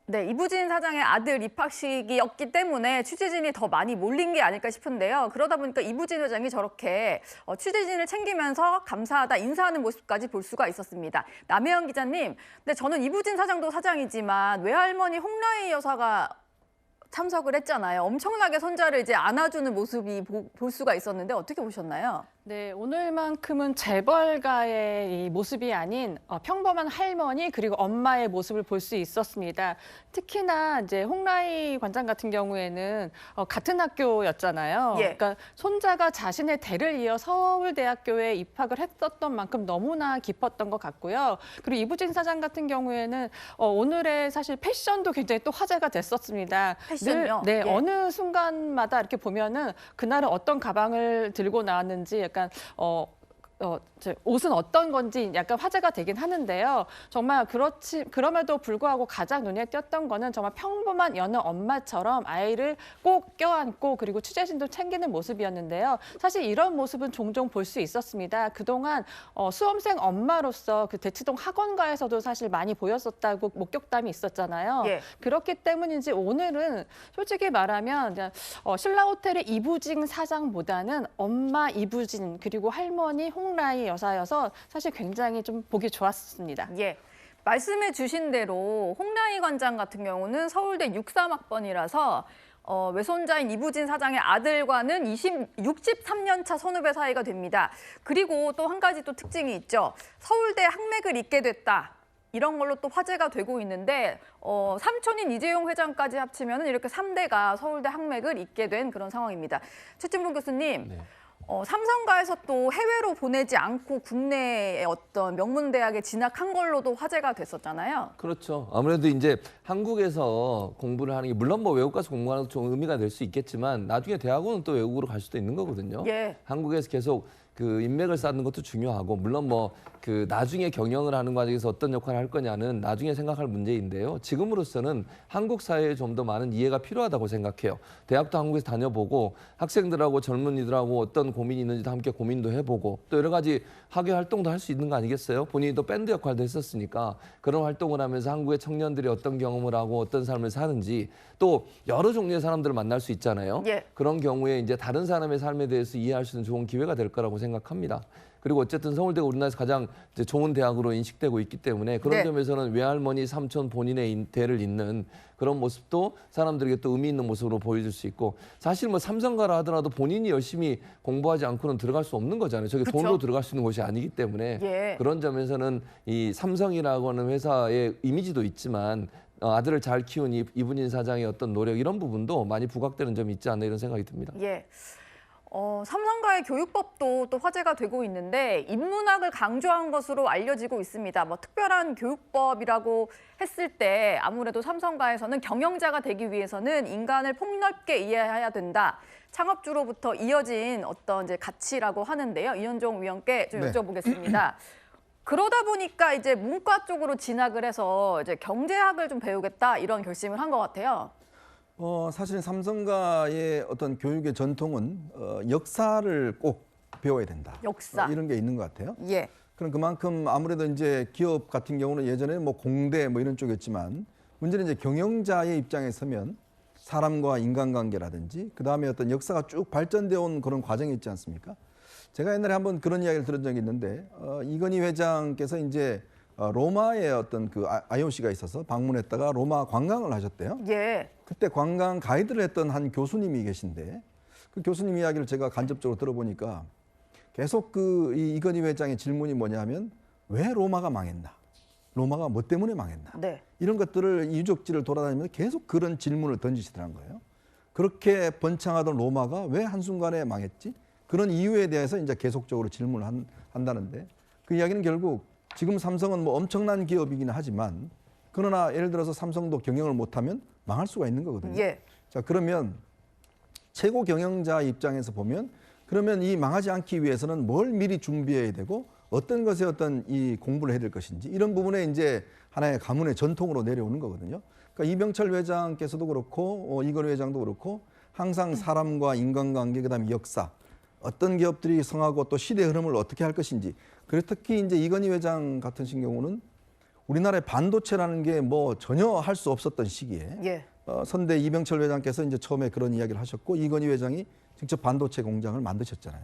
네, 이부진 사장의 아들 입학식이었기 때문에 취재진이 더 많이 몰린 게 아닐까 싶은데요. 그러다 보니까 이부진 회장이 저렇게 취재진을 챙기면서 감사하다 인사하는 모습까지 볼 수가 있었습니다. 남혜영 기자님, 근데 저는 이부진 사장도 사장이지만 외할머니 홍라희 여사가 참석을 했잖아요. 엄청나게 손자를 이제 안아주는 모습이 볼 수가 있었는데 어떻게 보셨나요? 네, 오늘만큼은 재벌가의 이 모습이 아닌 평범한 할머니 그리고 엄마의 모습을 볼 수 있었습니다. 특히나 이제 홍라희 관장 같은 경우에는 같은 학교였잖아요. 예. 그러니까 손자가 자신의 대를 이어 서울대학교에 입학을 했었던 만큼 너무나 깊었던 것 같고요. 그리고 이부진 사장 같은 경우에는 오늘의 사실 패션도 굉장히 또 화제가 됐었습니다. 패션요? 네, 예. 어느 순간마다 이렇게 보면은 그날은 어떤 가방을 들고 나왔는지 약간 옷은 어떤 건지 약간 화제가 되긴 하는데요. 정말 그럼에도 불구하고 가장 눈에 띄었던 거는 정말 평범한 여느 엄마처럼 아이를 꼭 껴안고 그리고 취재진도 챙기는 모습이었는데요. 사실 이런 모습은 종종 볼 수 있었습니다. 그동안 수험생 엄마로서 그 대치동 학원가에서도 사실 많이 보였었다고 목격담이 있었잖아요. 예. 그렇기 때문인지 오늘은 솔직히 말하면 신라호텔의 이부진 사장보다는 엄마 이부진 그리고 할머니 홍라희 여사여서 사실 굉장히 좀 보기 좋았습니다. 예. 말씀해 주신 대로 홍라희 관장 같은 경우는 서울대 63학번이라서 외손자인 이부진 사장의 아들과는 63년 차 선후배 사이가 됩니다. 그리고 또 한 가지 또 특징이 있죠. 서울대 학맥을 잇게 됐다. 이런 걸로 또 화제가 되고 있는데 삼촌인 이재용 회장까지 합치면 이렇게 3대가 서울대 학맥을 잇게 된 그런 상황입니다. 최진봉 교수님. 네. 삼성가에서 또 해외로 보내지 않고 국내의 어떤 명문대학에 진학한 걸로도 화제가 됐었잖아요. 그렇죠. 아무래도 이제 한국에서 공부를 하는 게 물론 뭐 외국 가서 공부하는 것도 좀 의미가 될 수 있겠지만 나중에 대학원은 또 외국으로 갈 수도 있는 거거든요. 예. 한국에서 계속 그 인맥을 쌓는 것도 중요하고 물론 뭐 그 나중에 경영을 하는 과정에서 어떤 역할을 할 거냐는 나중에 생각할 문제인데요. 지금으로서는 한국 사회에 좀 더 많은 이해가 필요하다고 생각해요. 대학도 한국에서 다녀보고 학생들하고 젊은이들하고 어떤 고민이 있는지도 함께 고민도 해보고 또 여러 가지 학예 활동도 할 수 있는 거 아니겠어요? 본인이 또 밴드 역할도 했었으니까 그런 활동을 하면서 한국의 청년들이 어떤 경험을 하고 어떤 삶을 사는지 또 여러 종류의 사람들을 만날 수 있잖아요. 예. 그런 경우에 이제 다른 사람의 삶에 대해서 이해할 수 있는 좋은 기회가 될 거라고 생각합니다. 그리고 어쨌든 서울대가 우리나라에서 가장 이제 좋은 대학으로 인식되고 있기 때문에 그런 네. 점에서는 외할머니, 삼촌 본인의 대를 잇는 그런 모습도 사람들에게 또 의미 있는 모습으로 보여줄 수 있고 사실 뭐 삼성가라 하더라도 본인이 열심히 공부하지 않고는 들어갈 수 없는 거잖아요. 저게 그쵸? 돈으로 들어갈 수 있는 곳이 아니기 때문에 예. 그런 점에서는 이 삼성이라고 하는 회사의 이미지도 있지만 아들을 잘 키운 이분인 사장의 어떤 노력 이런 부분도 많이 부각되는 점이 있지 않나 이런 생각이 듭니다. 예. 삼성가의 교육법도 또 화제가 되고 있는데 인문학을 강조한 것으로 알려지고 있습니다. 뭐 특별한 교육법이라고 했을 때 아무래도 삼성가에서는 경영자가 되기 위해서는 인간을 폭넓게 이해해야 된다. 창업주로부터 이어진 어떤 이제 가치라고 하는데요. 이현종 위원께 좀 네. 여쭤보겠습니다. 그러다 보니까 이제 문과 쪽으로 진학을 해서 이제 경제학을 좀 배우겠다 이런 결심을 한 것 같아요. 사실 삼성가의 어떤 교육의 전통은 역사를 꼭 배워야 된다. 역사. 이런 게 있는 것 같아요. 예. 그럼 그만큼 아무래도 이제 기업 같은 경우는 예전에 뭐 공대 뭐 이런 쪽이었지만 문제는 이제 경영자의 입장에 서면 사람과 인간관계라든지 그 다음에 어떤 역사가 쭉 발전되어 온 그런 과정이 있지 않습니까? 제가 옛날에 한번 그런 이야기를 들은 적이 있는데 이건희 회장께서 이제 로마에 어떤 그 IOC가 있어서 방문했다가 로마 관광을 하셨대요. 예. 그때 관광 가이드를 했던 한 교수님이 계신데 그 교수님 이야기를 제가 간접적으로 들어보니까 계속 이건희 회장의 질문이 뭐냐면 왜 로마가 망했나? 로마가 뭐 때문에 망했나? 네. 이런 것들을 유적지를 돌아다니면서 계속 그런 질문을 던지시더란 거예요. 그렇게 번창하던 로마가 왜 한순간에 망했지? 그런 이유에 대해서 이제 계속적으로 질문을 한다는데 그 이야기는 결국 지금 삼성은 뭐 엄청난 기업이긴 하지만 그러나 예를 들어서 삼성도 경영을 못하면 망할 수가 있는 거거든요. 예. 자, 그러면 최고 경영자 입장에서 보면 그러면 이 망하지 않기 위해서는 뭘 미리 준비해야 되고 어떤 것에 어떤 이 공부를 해야 될 것인지 이런 부분에 이제 하나의 가문의 전통으로 내려오는 거거든요. 그러니까 이병철 회장께서도 그렇고 이건희 회장도 그렇고 항상 사람과 인간관계 그다음에 역사 어떤 기업들이 성하고 또 시대 흐름을 어떻게 할 것인지 그리고 특히 이제 이건희 회장 같은 경우는 우리나라의 반도체라는 게 뭐 전혀 할 수 없었던 시기에 예. 선대 이병철 회장께서 이제 처음에 그런 이야기를 하셨고 이건희 회장이 직접 반도체 공장을 만드셨잖아요.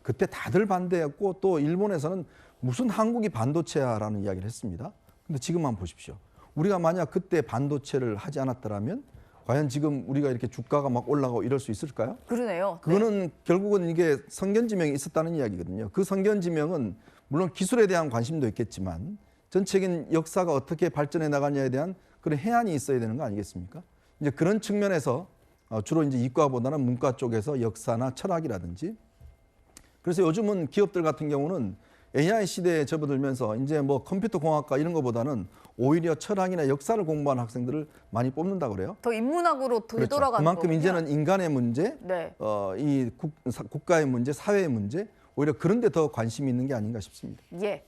그때 다들 반대했고 또 일본에서는 무슨 한국이 반도체야라는 이야기를 했습니다. 근데 지금 한번 보십시오. 우리가 만약 그때 반도체를 하지 않았더라면 과연 지금 우리가 이렇게 주가가 막 올라가고 이럴 수 있을까요? 그러네요. 그거는 결국은 이게 성견지명이 있었다는 이야기거든요. 그 성견지명은 물론 기술에 대한 관심도 있겠지만 전체적인 역사가 어떻게 발전해 나가냐에 대한 그런 해안이 있어야 되는 거 아니겠습니까? 이제 그런 측면에서 주로 이제 이과보다는 문과 쪽에서 역사나 철학이라든지 그래서 요즘은 기업들 같은 경우는 AI 시대에 접어들면서 이제 뭐 컴퓨터 공학과 이런 것보다는 오히려 철학이나 역사를 공부하는 학생들을 많이 뽑는다고 그래요. 더 인문학으로 돌아가는 그만큼 거군요. 이제는 인간의 문제, 네. 이 국가의 문제, 사회의 문제 오히려 그런 데 더 관심이 있는 게 아닌가 싶습니다. 예.